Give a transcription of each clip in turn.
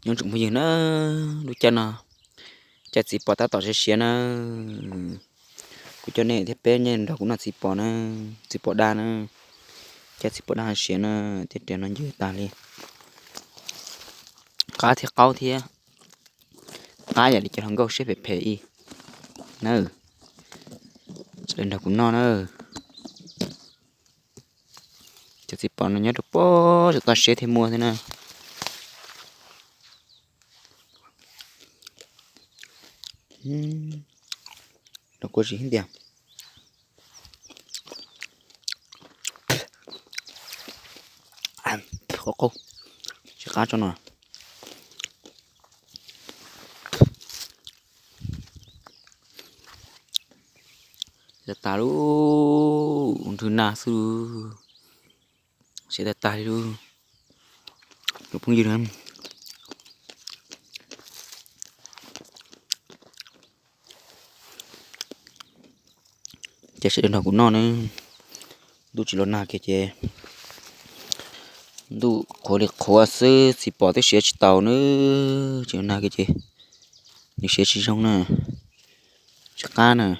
nhưng chúng bây giờ nó đôi chân à chặt xịt bỏ ta tỏ sẽ xé nó cứ cho nên thế bé nhân đó cũng là xịt bỏ nó xịt bỏ đa nó chặt xịt bỏ đa xé nó thế tiền nó dư ta đi cá thì câu thì cá vậy thì cho thằng gấu sẽ phải phê y nữa lên đó cũng non nữa chặt xịt bỏ nó nhớ được bó rồi ta sẽ thêm mua thế nào nó có gì hết đẹp ăn khó cô sẽ cá cho nó giờ ta lu thứ nào sư sẽ ta lu lúc như thế chắc sẽ đến đó cũng non nữa đủ chỉ lo nào kia chứ đủ khó được khó sư chỉ bỏ tới xe tàu nữa chỉ nào kia chứ đi xe chỉ trong nè chắc cá nè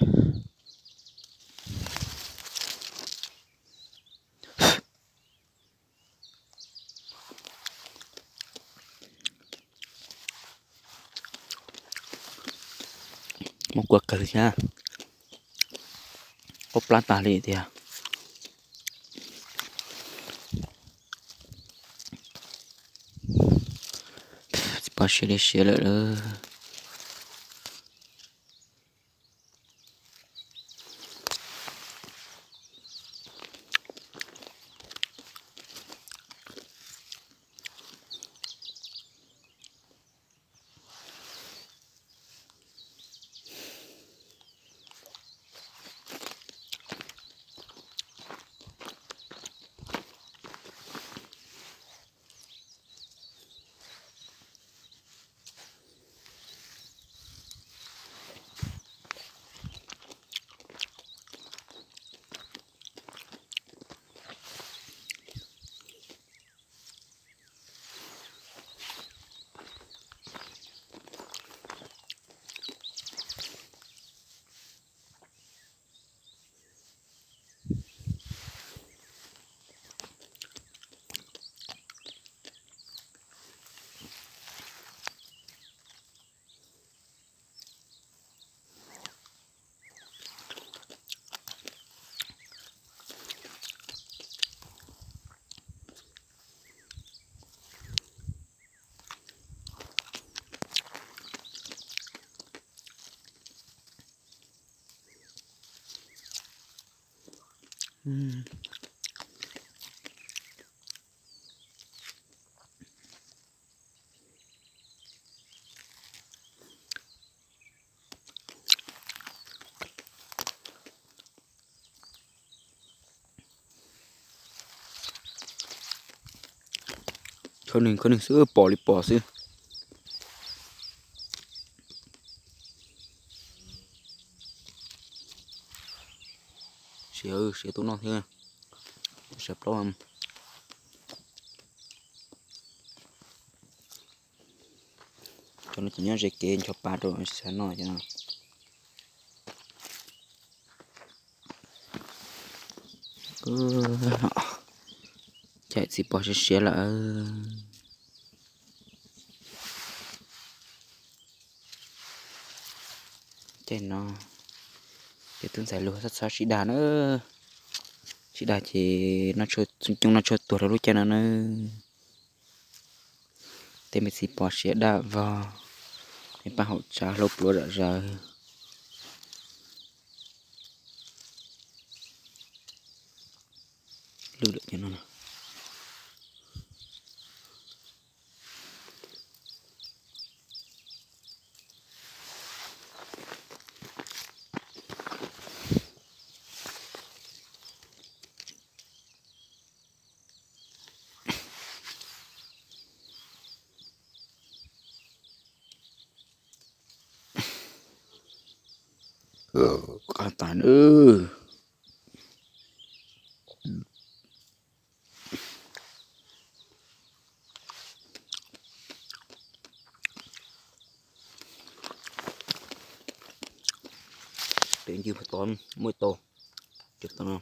một quạt cờ nha có plata lì thì à bỏ xe đi xe lại nữa có nên sữa bỏ đi bỏ xí xe tụi nó thế sập đó không cho nó chỉ nhớ dây kênh cho ba rồi sẽ nói cho nó cứ chạy xịt bỏ xe là chạy nó để tương giải lúa rất sao chỉ đà nữa chỉ đà chỉ nó cho chúng nó cho tuổi nó lúc chạy nó tem xịt bỏ xe đà vào để ba hậu trả lốp lúa đã ra lưu được cho nó nè cả tàn ư tự nhiên một tóm mỗi tổ được tao nào.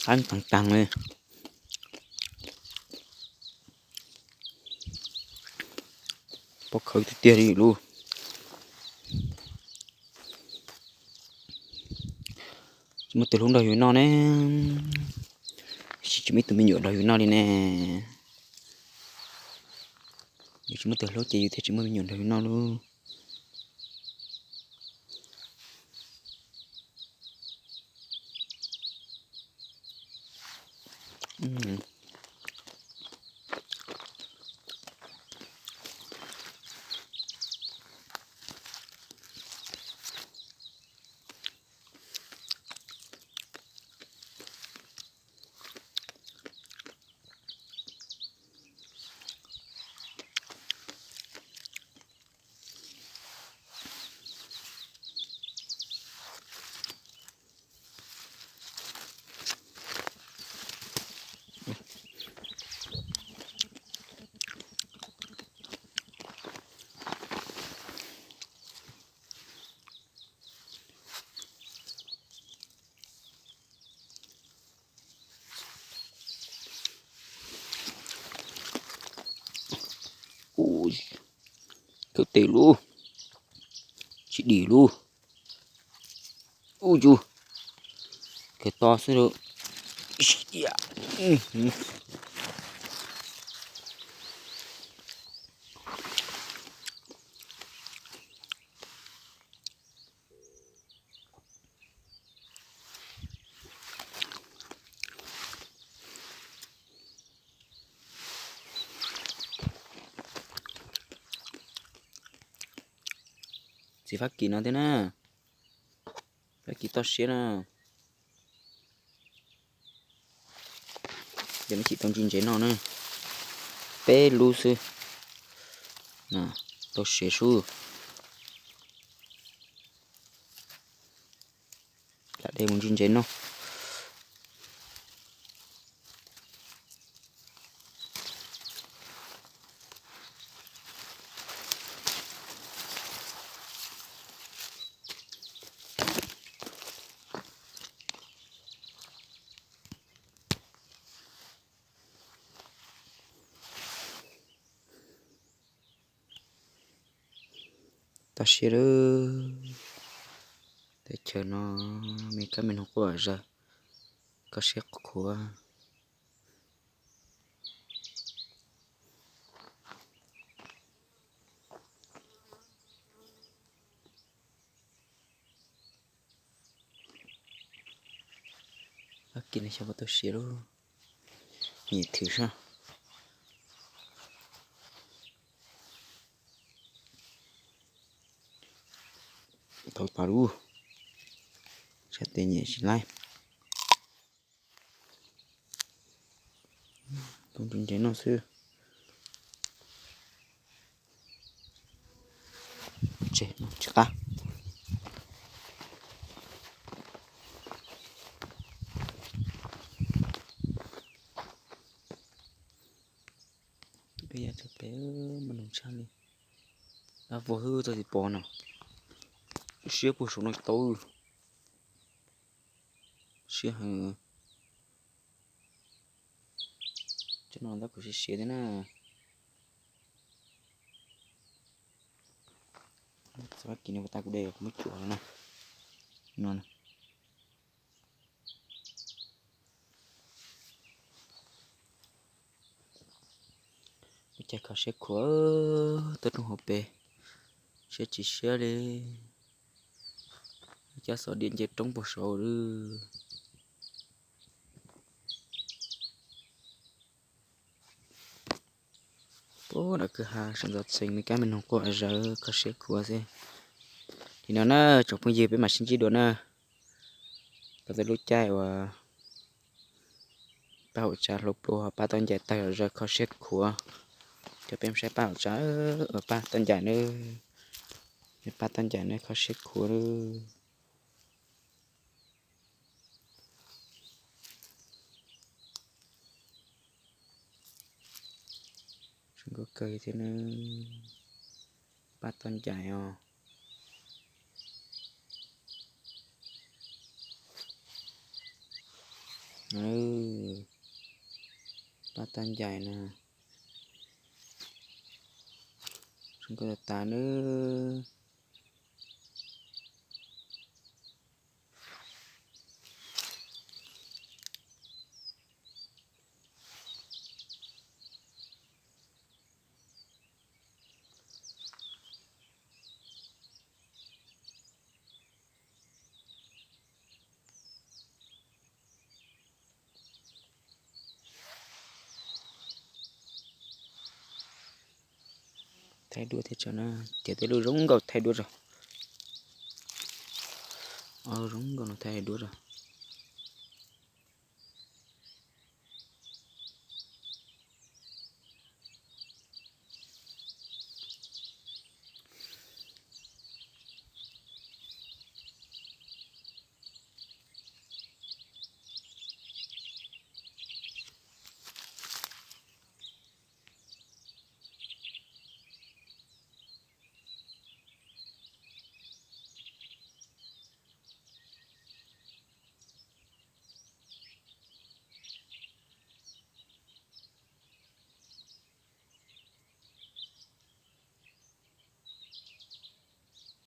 Ăn tăng tăng lên. Bóc khởi tiền đi luôn. Mà từ lúc đầu hiểu nó nè. Chỉ biết tụi mình nhớ đầu hiểu nó đi nè. Chỉ mới từ lúc chị thì chỉ mới nhớ đầu hiểu nó luôn. Ui, cơ thể luôn, chị đi luôn. Ui chú, cái to sẽ được. Chị phát kỳ nó thế nè, phát kỳ to xíu nè. Giờ nó chỉ tông chín chế nó nè, bé lu sư, nè, to xíu su. Lại đây muốn chín chế nó. Ta xíu đó, để chờ nó, mấy cái mình không có ở ra, có xíu của. Phát kỳ này cho vào to xíu đó, nhẹ thử sao. Thôi paru, sẽ tên nhẹ xin lại. Tông chín chế nó sư. Chế nó chắc ta. Bây giờ thực tế mình làm sao đi. À, vô hư rồi thì bỏ nào. Xíu bộ số nó tối. Xíu hờ. Cho nó đã có xíu thế nè. Sao kỳ này ta cũng đều mất chỗ rồi nè. Ngon. Chạy khó sẽ khó tất trong hộp bề. Sẽ chỉ xe đi. Cho số điện chết trong bộ số rồi. ô đã cứ hà sản xuất sinh mấy cái mình không có giờ có sẽ của gì thì nó chụp cái gì với mặt sinh chi đồ nè có thể lúc chạy và bảo trả lục đồ ba tấn giải tay rồi có sẽ của cho em sẽ bảo trả ở ba tấn giải nữa ba tấn giải nữa có sẽ của chúng có cây thế nó ba tấn giải à ba tấn giải nè chúng có ta nữa thay đuôi thì cho nó chỉ tới đuôi rúng rồi thay đuôi rồi rúng rồi nó thay đuôi rồi